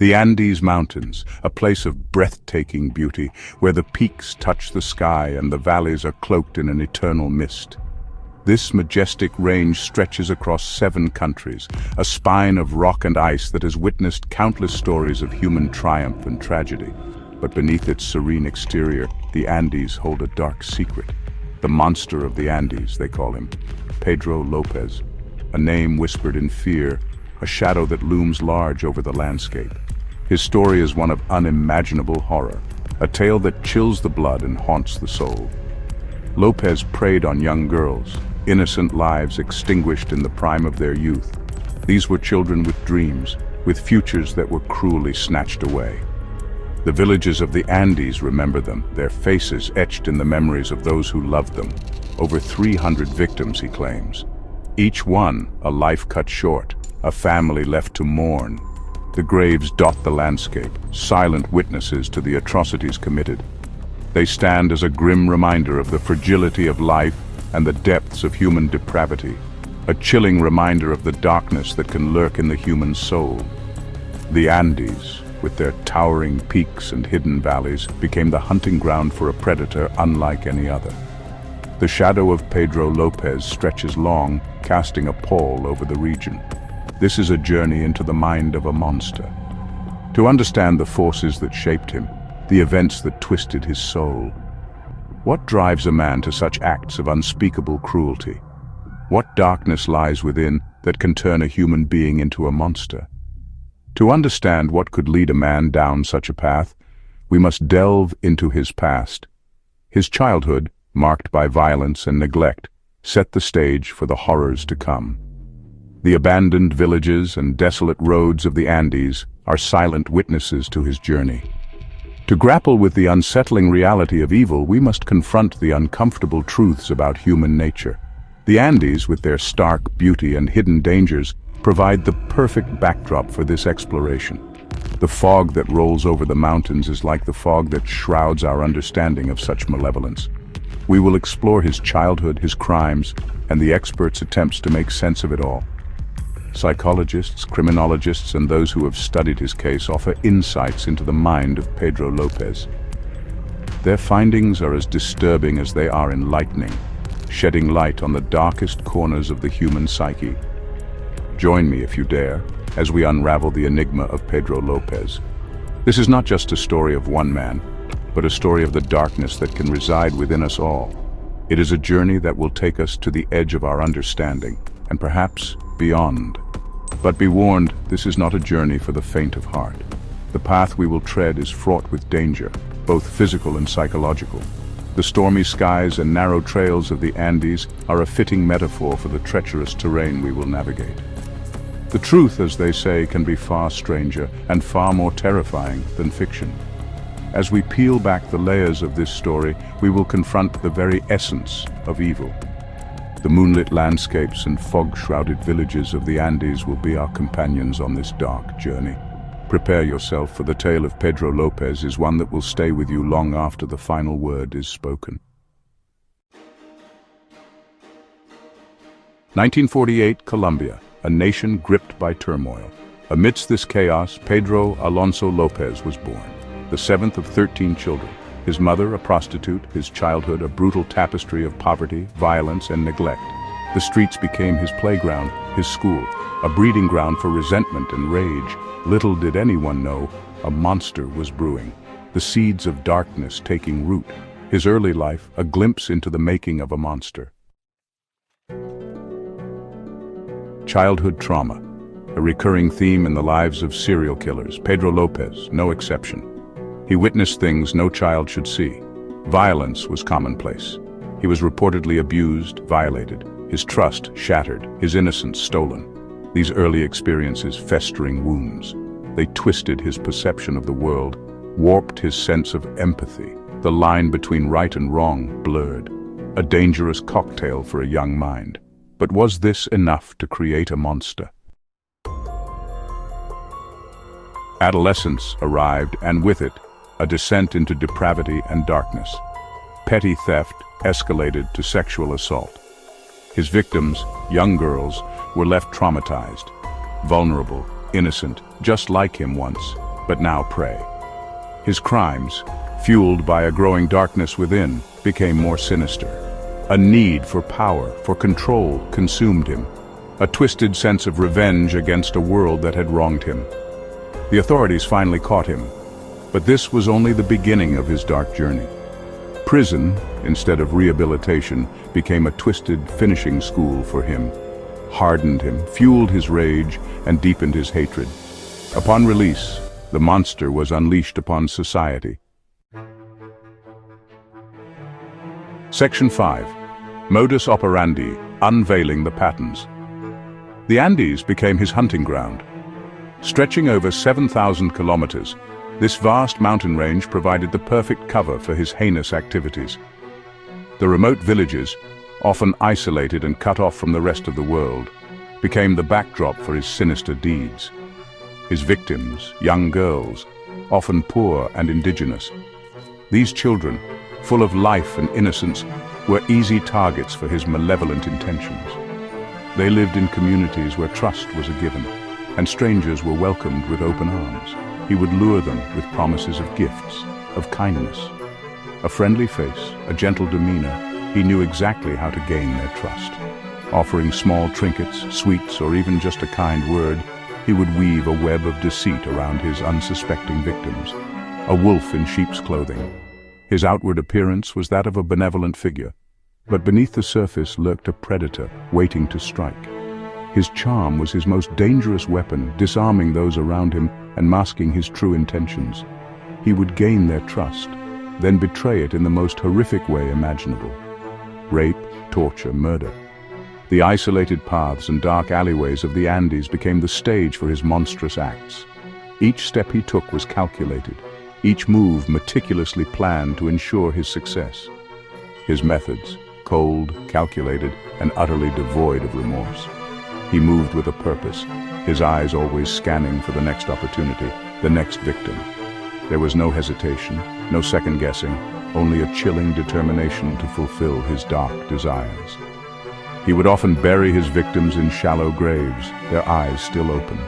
The Andes Mountains, a place of breathtaking beauty, where the peaks touch the sky and the valleys are cloaked in an eternal mist. This majestic range stretches across 7 countries, a spine of rock and ice that has witnessed countless stories of human triumph and tragedy. But beneath its serene exterior, the Andes hold a dark secret. The monster of the Andes, they call him, Pedro Lopez, a name whispered in fear, a shadow that looms large over the landscape. His story is one of unimaginable horror, a tale that chills the blood and haunts the soul. Lopez preyed on young girls, innocent lives extinguished in the prime of their youth. These were children with dreams, with futures that were cruelly snatched away. The villages of the Andes remember them, their faces etched in the memories of those who loved them. Over 300 victims, he claims. Each one a life cut short, a family left to mourn. The graves dot the landscape, silent witnesses to the atrocities committed. They stand as a grim reminder of the fragility of life and the depths of human depravity, a chilling reminder of the darkness that can lurk in the human soul. The Andes, with their towering peaks and hidden valleys, became the hunting ground for a predator unlike any other. The shadow of Pedro Lopez stretches long, casting a pall over the region. This is a journey into the mind of a monster. To understand the forces that shaped him, the events that twisted his soul. What drives a man to such acts of unspeakable cruelty? What darkness lies within that can turn a human being into a monster? To understand what could lead a man down such a path, we must delve into his past. His childhood, marked by violence and neglect, set the stage for the horrors to come. The abandoned villages and desolate roads of the Andes are silent witnesses to his journey. To grapple with the unsettling reality of evil, we must confront the uncomfortable truths about human nature. The Andes, with their stark beauty and hidden dangers, provide the perfect backdrop for this exploration. The fog that rolls over the mountains is like the fog that shrouds our understanding of such malevolence. We will explore his childhood, his crimes, and the experts' attempts to make sense of it all. Psychologists, criminologists, and those who have studied his case offer insights into the mind of Pedro Lopez. Their findings are as disturbing as they are enlightening, shedding light on the darkest corners of the human psyche. Join me, if you dare, as we unravel the enigma of Pedro Lopez. This is not just a story of one man, but a story of the darkness that can reside within us all. It is a journey that will take us to the edge of our understanding, and perhaps beyond. But be warned, this is not a journey for the faint of heart. The path we will tread is fraught with danger, both physical and psychological. The stormy skies and narrow trails of the Andes are a fitting metaphor for the treacherous terrain we will navigate. The truth, as they say, can be far stranger and far more terrifying than fiction. As we peel back the layers of this story, we will confront the very essence of evil. The moonlit landscapes and fog-shrouded villages of the Andes will be our companions on this dark journey. Prepare yourself, for the tale of Pedro Lopez is one that will stay with you long after the final word is spoken. 1948, Colombia, a nation gripped by turmoil. Amidst this chaos, Pedro Alonso Lopez was born, the 7th of 13 children. His mother, a prostitute, his childhood a brutal tapestry of poverty, violence, and neglect. The streets became his playground, his school, a breeding ground for resentment and rage. Little did anyone know, a monster was brewing, the seeds of darkness taking root. His early life, a glimpse into the making of a monster. Childhood trauma, a recurring theme in the lives of serial killers. Pedro Lopez, no exception. He witnessed things no child should see. Violence was commonplace. He was reportedly abused, violated, his trust shattered, his innocence stolen. These early experiences festering wounds. They twisted his perception of the world, warped his sense of empathy. The line between right and wrong blurred. A dangerous cocktail for a young mind. But was this enough to create a monster? Adolescence arrived, and with it, a descent into depravity and darkness. Petty theft escalated to sexual assault. His victims, young girls, were left traumatized, vulnerable, innocent, just like him once. but now prey. His crimes, fueled by a growing darkness within, became more sinister. A need for power, for control, consumed him. A twisted sense of revenge against a world that had wronged him. The authorities finally caught him, but this was only the beginning of his dark journey. Prison, instead of rehabilitation, became a twisted finishing school for him, hardened him, fueled his rage, and deepened his hatred. Upon release, the monster was unleashed upon society. Section 5. Modus operandi, Unveiling the Patterns. The Andes became his hunting ground. Stretching over 7,000 kilometers, this vast mountain range provided the perfect cover for his heinous activities. The remote villages, often isolated and cut off from the rest of the world, became the backdrop for his sinister deeds. His victims, young girls, often poor and indigenous. These children, full of life and innocence, were easy targets for his malevolent intentions. They lived in communities where trust was a given, and strangers were welcomed with open arms. He would lure them with promises of gifts, of kindness. A friendly face, a gentle demeanor, he knew exactly how to gain their trust. Offering small trinkets, sweets, or even just a kind word, he would weave a web of deceit around his unsuspecting victims. A wolf in sheep's clothing. His outward appearance was that of a benevolent figure, but beneath the surface lurked a predator waiting to strike. His charm was his most dangerous weapon, disarming those around him and masking his true intentions. He would gain their trust, then betray it in the most horrific way imaginable. Rape, torture, murder. The isolated paths and dark alleyways of the Andes became the stage for his monstrous acts. Each step he took was calculated, each move meticulously planned to ensure his success. His methods, cold, calculated, and utterly devoid of remorse. He moved with a purpose, his eyes always scanning for the next opportunity, the next victim. There was no hesitation, no second-guessing, only a chilling determination to fulfill his dark desires. He would often bury his victims in shallow graves, their eyes still open,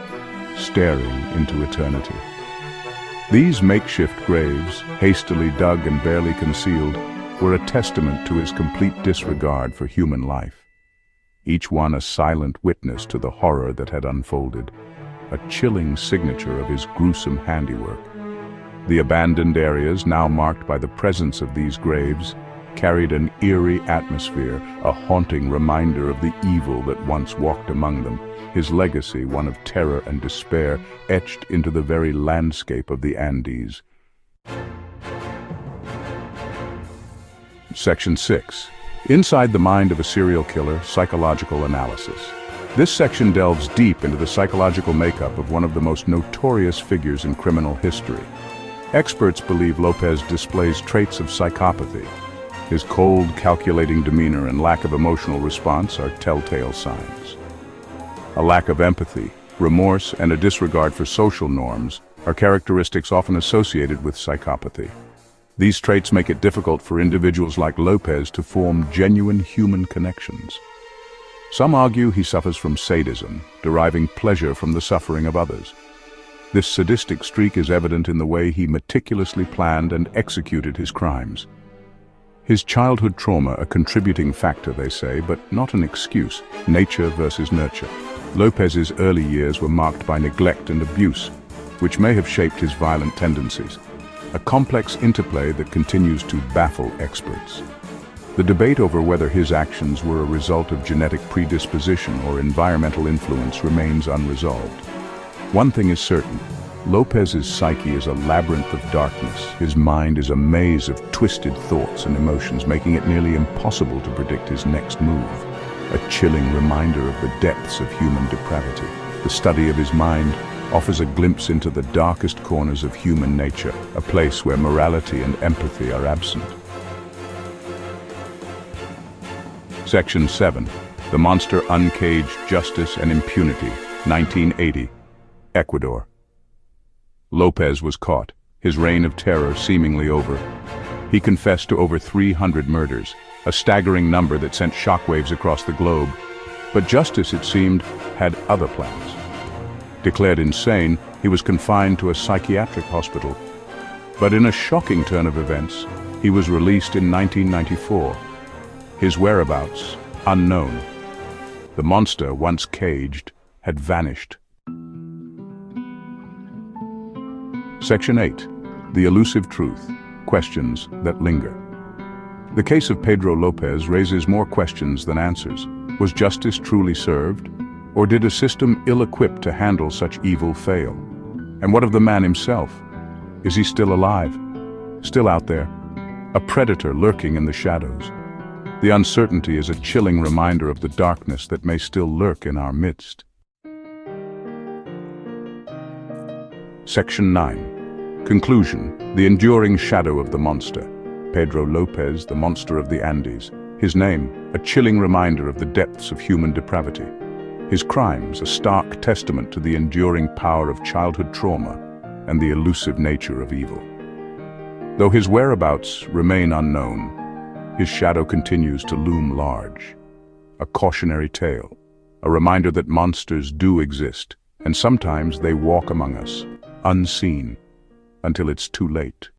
staring into eternity. These makeshift graves, hastily dug and barely concealed, were a testament to his complete disregard for human life. Each one a silent witness to the horror that had unfolded, a chilling signature of his gruesome handiwork. The abandoned areas, now marked by the presence of these graves, carried an eerie atmosphere, a haunting reminder of the evil that once walked among them, his legacy one of terror and despair etched into the very landscape of the Andes. Section 6. Inside the mind of a serial killer, psychological analysis. This section delves deep into the psychological makeup of one of the most notorious figures in criminal history. Experts believe Lopez displays traits of psychopathy. His cold, calculating demeanor and lack of emotional response are telltale signs. A lack of empathy, remorse, and a disregard for social norms are characteristics often associated with psychopathy. These traits make it difficult for individuals like Lopez to form genuine human connections. Some argue he suffers from sadism, deriving pleasure from the suffering of others. This sadistic streak is evident in the way he meticulously planned and executed his crimes. His childhood trauma a contributing factor, they say, but not an excuse. Nature versus nurture. Lopez's early years were marked by neglect and abuse, which may have shaped his violent tendencies. A complex interplay that continues to baffle experts. The debate over whether his actions were a result of genetic predisposition or environmental influence remains unresolved. One thing is certain, Lopez's psyche is a labyrinth of darkness. His mind is a maze of twisted thoughts and emotions, making it nearly impossible to predict his next move. A chilling reminder of the depths of human depravity. The study of his mind offers a glimpse into the darkest corners of human nature, a place where morality and empathy are absent. Section 7. The Monster Uncaged Justice and Impunity, 1980, Ecuador. Lopez was caught, his reign of terror seemingly over. He confessed to over 300 murders, a staggering number that sent shockwaves across the globe. But justice, it seemed, had other plans. Declared insane, he was confined to a psychiatric hospital. But in a shocking turn of events, he was released in 1994. His whereabouts, unknown. The monster, once caged, had vanished. Section 8. The Elusive Truth. Questions that linger. The case of Pedro Lopez raises more questions than answers. Was justice truly served? Or did a system ill-equipped to handle such evil fail? And what of the man himself? Is he still alive? Still out there? A predator lurking in the shadows? The uncertainty is a chilling reminder of the darkness that may still lurk in our midst. Section 9. Conclusion. The enduring shadow of the monster. Pedro Lopez, the monster of the Andes. His name, a chilling reminder of the depths of human depravity. His crimes, a stark testament to the enduring power of childhood trauma and the elusive nature of evil. Though his whereabouts remain unknown, his shadow continues to loom large. A cautionary tale, a reminder that monsters do exist, and sometimes they walk among us, unseen, until it's too late.